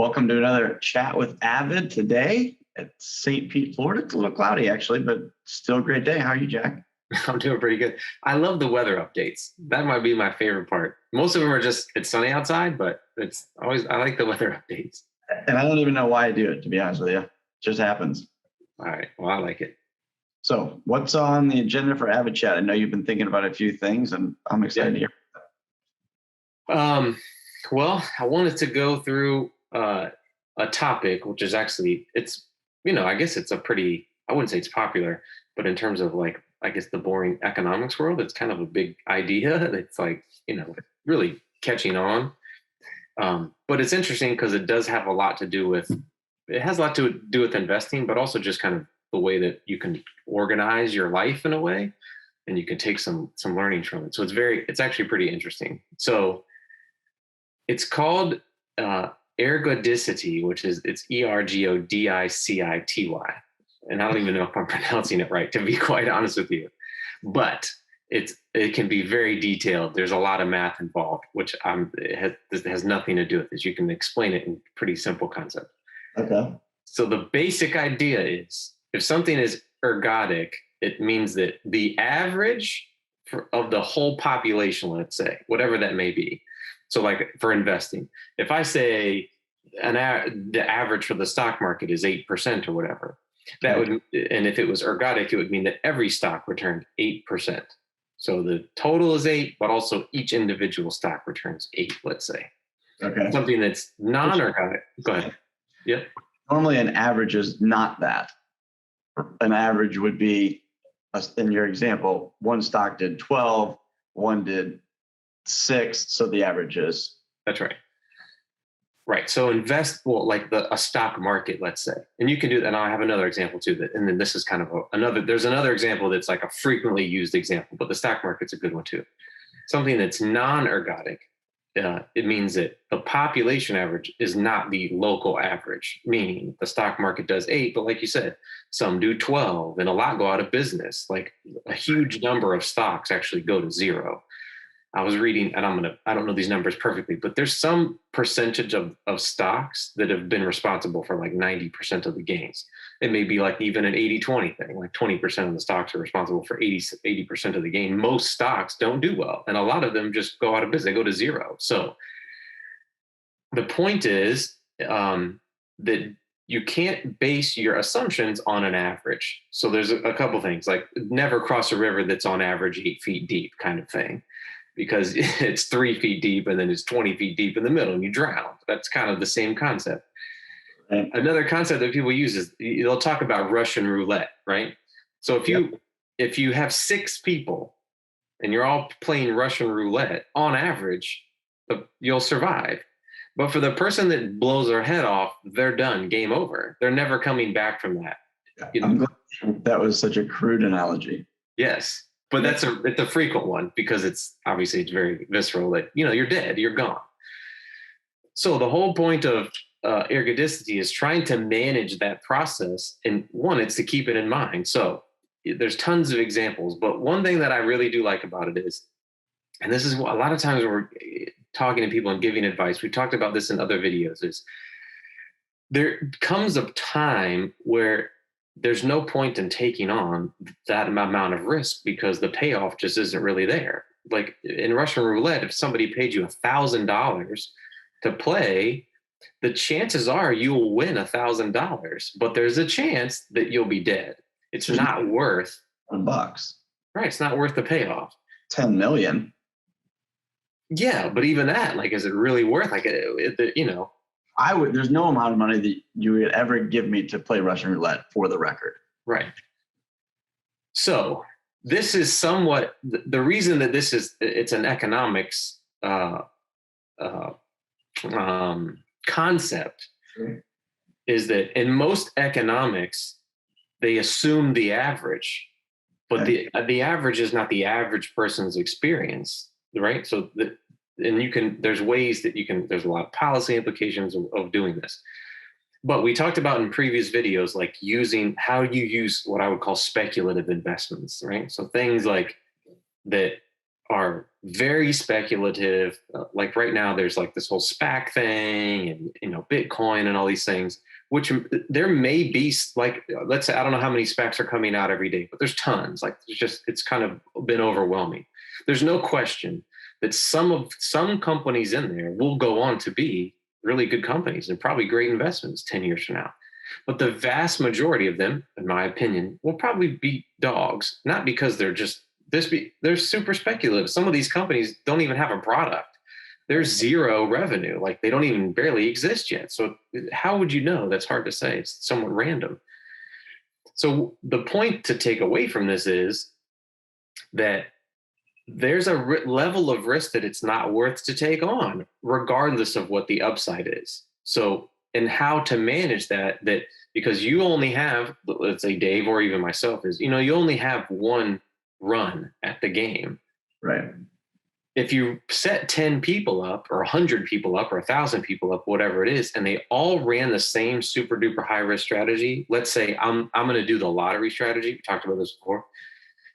welcome to another chat with Avid today at St. Pete, Florida. It's a little cloudy actually, but still a great day. How are you, Jack? I'm doing pretty good. I love the weather updates. That might be my favorite part. Most of them are just, it's sunny outside, but it's always, I like the weather updates. And I don't even know why I do it, to be honest with you. It just happens. All right. Well, I like it. So what's on the agenda for AVID Chat? I know you've been thinking about a few things and I'm excited to hear. Well, I wanted to go through a topic, which is actually, it's, I guess it's a pretty, I wouldn't say it's popular, but in terms of like, I guess the boring economics world, it's kind of a big idea. It's like, really catching on. But it's interesting because it does have a lot to do with, it has a lot to do with investing, but also just kind of the way that you can organize your life in a way, and you can take some learnings from it. So it's actually pretty interesting. So it's called Ergodicity, which is it's Ergodicity. And I don't even know if I'm pronouncing it right, to be quite honest with you. But it can be very detailed. There's a lot of math involved, which it has nothing to do with this. You can explain it in pretty simple concept. Okay. So the basic idea is if something is ergodic, it means that the average of the whole population, let's say, whatever that may be. So like for investing, if I say the average for the stock market is 8% or whatever, that would, and if it was ergodic, it would mean that every stock returned 8%. So the total is 8, but also each individual stock returns 8, let's say. Okay. Something that's non-ergodic. Go ahead. Yep. Normally an average is not that. An average would be, in your example, one stock did 12, one did 6. So the average is. That's right. Right. So like a stock market, let's say, and you can do that. And I have another example too, and then this is kind of there's another example that's like a frequently used example, but the stock market's a good one too. Something that's non-ergodic. It means that the population average is not the local average, meaning the stock market does 8, but like you said, some do 12 and a lot go out of business. Like a huge number of stocks actually go to 0. I was reading, and I don't know these numbers perfectly, but there's some percentage of stocks that have been responsible for like 90% of the gains. It may be like even an 80-20 thing, like 20% of the stocks are responsible for 80% of the gain. Most stocks don't do well, and a lot of them just go out of business. They go to 0. So the point is that you can't base your assumptions on an average. So there's a couple things, like never cross a river that's on average 8 feet deep kind of thing, because it's 3 feet deep and then it's 20 feet deep in the middle and you drown. That's kind of the same concept. Right. Another concept that people use is they'll talk about Russian roulette, right? So if you have 6 people and you're all playing Russian roulette, on average, you'll survive. But for the person that blows their head off, they're done, game over. They're never coming back from that. I'm glad that was such a crude analogy. Yes. But it's a frequent one because it's very visceral that, you're dead, you're gone. So the whole point of ergodicity is trying to manage that process. And one, it's to keep it in mind. So there's tons of examples, but one thing that I really do like about it is, and this is what a lot of times when we're talking to people and giving advice, we talked about this in other videos, is there comes a time where there's no point in taking on that amount of risk because the payoff just isn't really there. Like in Russian roulette, if somebody paid you $1,000 to play, the chances are you will win $1,000, but there's a chance that you'll be dead. It's not worth $1. Right. It's not worth the payoff. 10 million. Yeah. But even that, like, is it really worth there's no amount of money that you would ever give me to play Russian roulette, for the record. Right. So this is somewhat the reason that it's an economics concept is that in most economics, they assume the average, but the average is not the average person's experience, right? So there's ways that there's a lot of policy implications of doing this. But we talked about in previous videos, like how you use what I would call speculative investments, right? So things like that are very speculative. Like right now, there's like this whole SPAC thing and, Bitcoin and all these things, which there may be like, let's say, I don't know how many SPACs are coming out every day, but there's tons. Like it's kind of been overwhelming. There's no question that some companies in there will go on to be really good companies and probably great investments 10 years from now. But the vast majority of them, in my opinion, will probably be dogs, not because they're super speculative. Some of these companies don't even have a product. There's zero revenue. Like they don't even barely exist yet. So how would you know? That's hard to say. It's somewhat random. So the point to take away from this is that there's a level of risk that it's not worth to take on, regardless of what the upside is. So, and how to manage that because you only have, let's say Dave or even myself you only have one run at the game. Right. If you set 10 people up or 100 people up or 1,000 people up, whatever it is, and they all ran the same super duper high risk strategy, let's say I'm going to do the lottery strategy. We talked about this before,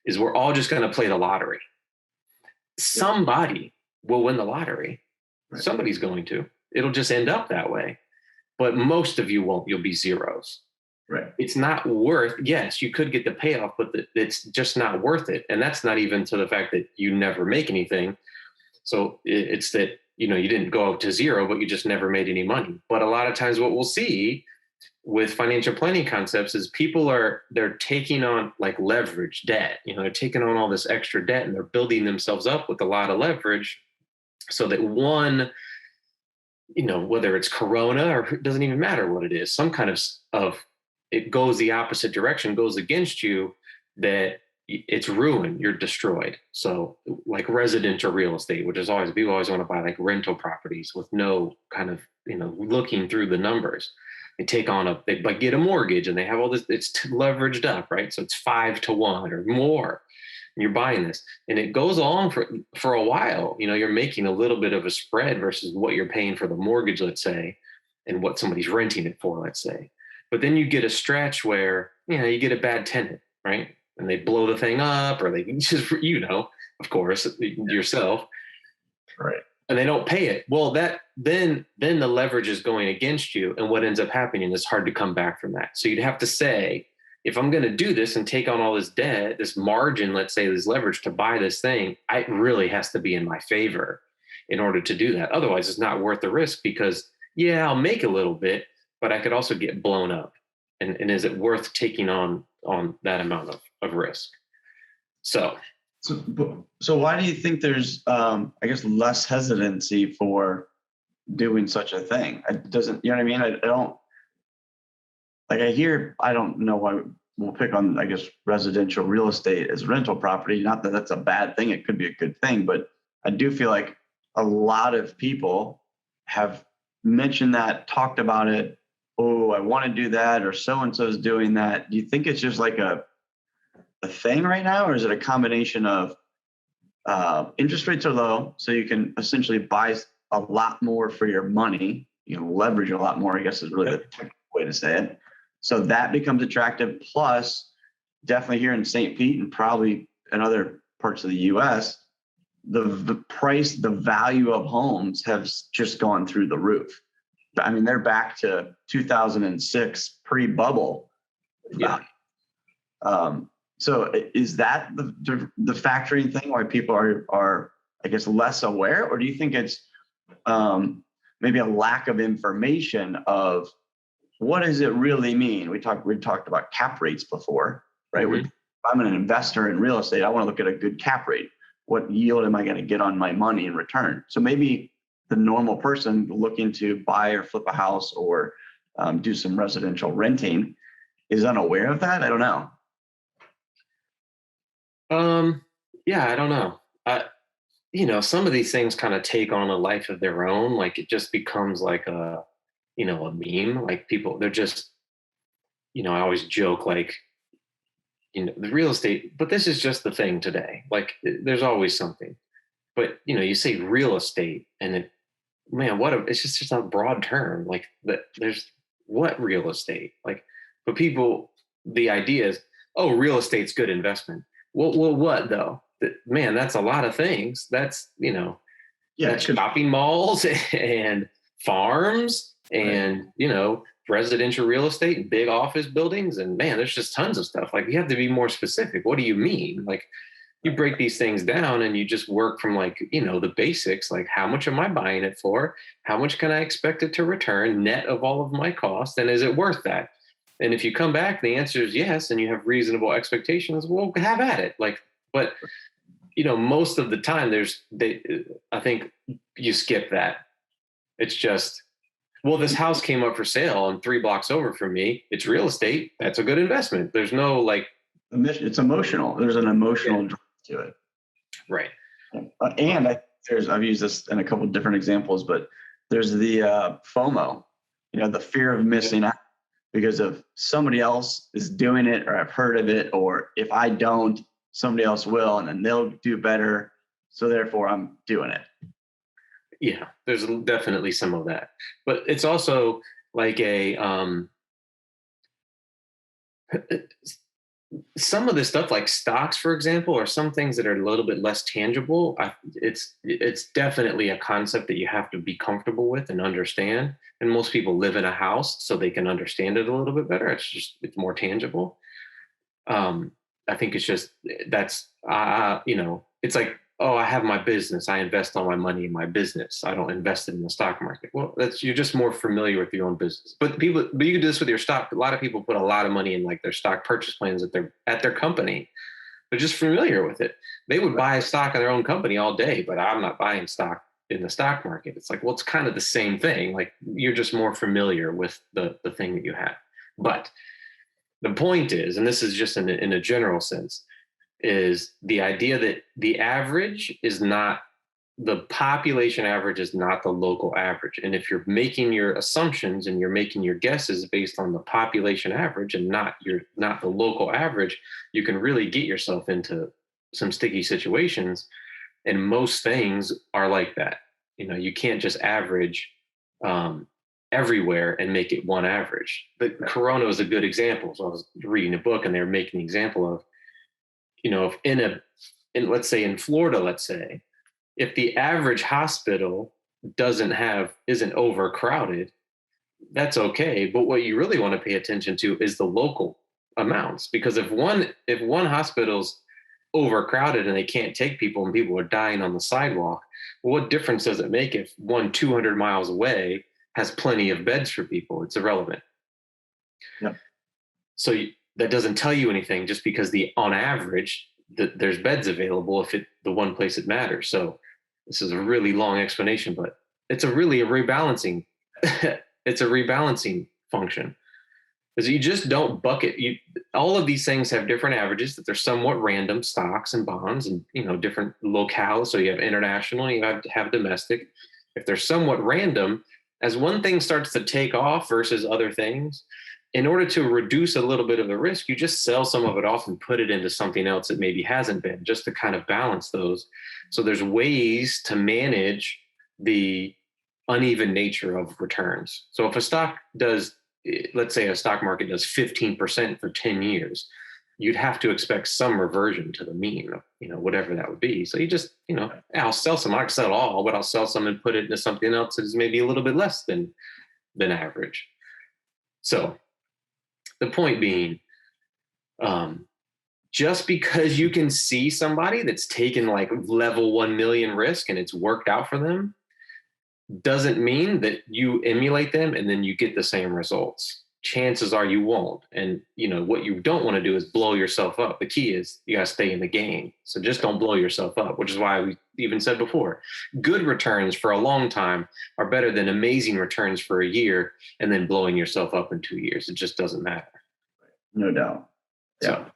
is we're all just going to play the lottery. Somebody will win the lottery. Right. Somebody's going to. It'll just end up that way. But most of you won't. You'll be zeros. Right. It's not worth, yes, you could get the payoff, but it's just not worth it. And that's not even to the fact that you never make anything. So it's that, you didn't go up to zero, but you just never made any money. But a lot of times what we'll see with financial planning concepts is they're taking on like leverage debt. They're taking on all this extra debt and they're building themselves up with a lot of leverage so that one, whether it's Corona or it doesn't even matter what it is, some kind of it goes the opposite direction, goes against you, that it's ruined, you're destroyed. So like residential real estate, which is people always want to buy like rental properties with no kind of, looking through the numbers. They take on they get a mortgage and they have all this, it's leveraged up, right? So it's 5 to 1 or more. And you're buying this and it goes on for a while. You're making a little bit of a spread versus what you're paying for the mortgage, let's say, and what somebody's renting it for, let's say. But then you get a stretch where, you get a bad tenant, right? And they blow the thing up or they just, of course, yourself. Right. And they don't pay it. Well, then the leverage is going against you. And what ends up happening is hard to come back from that. So you'd have to say, if I'm going to do this and take on all this debt, this margin, let's say this leverage to buy this thing, it really has to be in my favor in order to do that. Otherwise, it's not worth the risk because, I'll make a little bit, but I could also get blown up. And is it worth taking on that amount of risk? So why do you think there's, I guess, less hesitancy for doing such a thing? It doesn't, you know what I mean? I don't, like I don't know why we'll pick on, I guess, residential real estate as rental property. Not that that's a bad thing. It could be a good thing, but I do feel like a lot of people have mentioned that, talked about it. Oh, I want to do that, or so-and-so is doing that. Do you think it's just like a thing right now, or is it a combination of interest rates are low, so you can essentially buy a lot more for your money, leverage a lot more, I guess is really the technical way to say it. So that becomes attractive. Plus, definitely here in St. Pete and probably in other parts of the U.S., the price, the value of homes have just gone through the roof. I mean, they're back to 2006 pre-bubble value. So is that the factoring thing why people are I guess less aware, or do you think it's maybe a lack of information of what does it really mean? We talked about cap rates before, right? Mm-hmm. If I'm an investor in real estate, I want to look at a good cap rate. What yield am I going to get on my money in return? So maybe the normal person looking to buy or flip a house or do some residential renting is unaware of that. I don't know. Yeah, I don't know. Some of these things kind of take on a life of their own. Like it just becomes like a meme. Like people, they're just, I always joke like, the real estate, but this is just the thing today. Like there's always something, but you say real estate and it's just a broad term. Like there's what real estate like, but people, the idea is, oh, real estate's good investment. Well, what though? man, that's a lot of things. That's, Yeah, that's shopping malls and farms and, residential real estate and big office buildings. And man, there's just tons of stuff. Like, you have to be more specific. What do you mean? Like, you break these things down and you just work from like, the basics, like how much am I buying it for? How much can I expect it to return net of all of my costs? And is it worth that? And if you come back, the answer is yes, and you have reasonable expectations, well, have at it. Like, but most of the time I think you skip that. It's just, well, this house came up for sale and 3 blocks over from me. It's real estate. That's a good investment. There's no like, it's emotional. There's an emotional drive to it. right. And I've used this in a couple of different examples, but there's the FOMO, the fear of missing out because of somebody else is doing it, or I've heard of it, or if I don't, somebody else will, and then they'll do better. So therefore I'm doing it. Yeah, there's definitely some of that, but it's also like some of this stuff like stocks, for example, or some things that are a little bit less tangible. It's definitely a concept that you have to be comfortable with and understand. And most people live in a house, so they can understand it a little bit better. It's more tangible. I think it's just that's it's like, oh, I have my business. I invest all my money in my business. I don't invest it in the stock market. Well, you're just more familiar with your own business. But you can do this with your stock. A lot of people put a lot of money in like their stock purchase plans at their company. They're just familiar with it. They would buy a stock in their own company all day, but I'm not buying stock in the stock market. It's like, well, it's kind of the same thing. Like, you're just more familiar with the thing that you have. But the point is, and this is just in a general sense, is the idea that the average is not the population average is not the local average. And if you're making your assumptions and you're making your guesses based on the population average and not the local average, you can really get yourself into some sticky situations. And most things are like that. You can't just average everywhere and make it one average. But Corona was a good example. So I was reading a book and they were making an example of, if let's say in Florida, if the average hospital isn't overcrowded, that's okay. But what you really want to pay attention to is the local amounts, because if one hospital's overcrowded and they can't take people and people are dying on the sidewalk, well, what difference does it make if one 200 miles away has plenty of beds for people? It's irrelevant. Yeah. So that doesn't tell you anything, just because on average there's beds available if the one place it matters. So this is a really long explanation, but it's a rebalancing. It's a rebalancing function, because you just don't bucket. All of these things have different averages that they're somewhat random, stocks and bonds and different locales. So you have international, and you have domestic. If they're somewhat random, as one thing starts to take off versus other things, in order to reduce a little bit of the risk, you just sell some of it off and put it into something else that maybe hasn't been, just to kind of balance those. So there's ways to manage the uneven nature of returns. So if let's say a stock market does 15% for 10 years, you'd have to expect some reversion to the mean, whatever that would be. So you just, I'll sell some, I can sell it all, but I'll sell some and put it into something else that is maybe a little bit less than average. So the point being, just because you can see somebody that's taken like level 1 million risk and it's worked out for them, doesn't mean that you emulate them and then you get the same results. Chances are you won't. And what you don't want to do is blow yourself up. The key is you got to stay in the game. So just don't blow yourself up, which is why we even said before, good returns for a long time are better than amazing returns for a year and then blowing yourself up in 2 years. It just doesn't matter. No doubt. Yeah. So,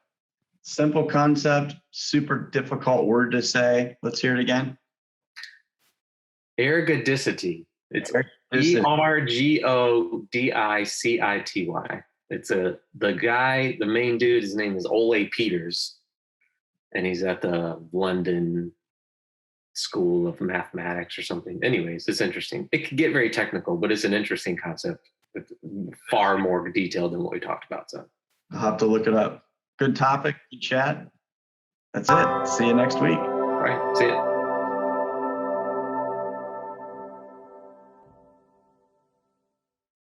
simple concept, super difficult word to say. Let's hear it again. Ergodicity. It's ERGODICITY. It's the main dude, his name is Ole Peters, and he's at the London School of Mathematics or something. Anyways, it's interesting. It can get very technical, but it's an interesting concept. It's far more detailed than what we talked about. So I'll have to look it up. Good topic, good chat. That's it. See you next week. All right. See you.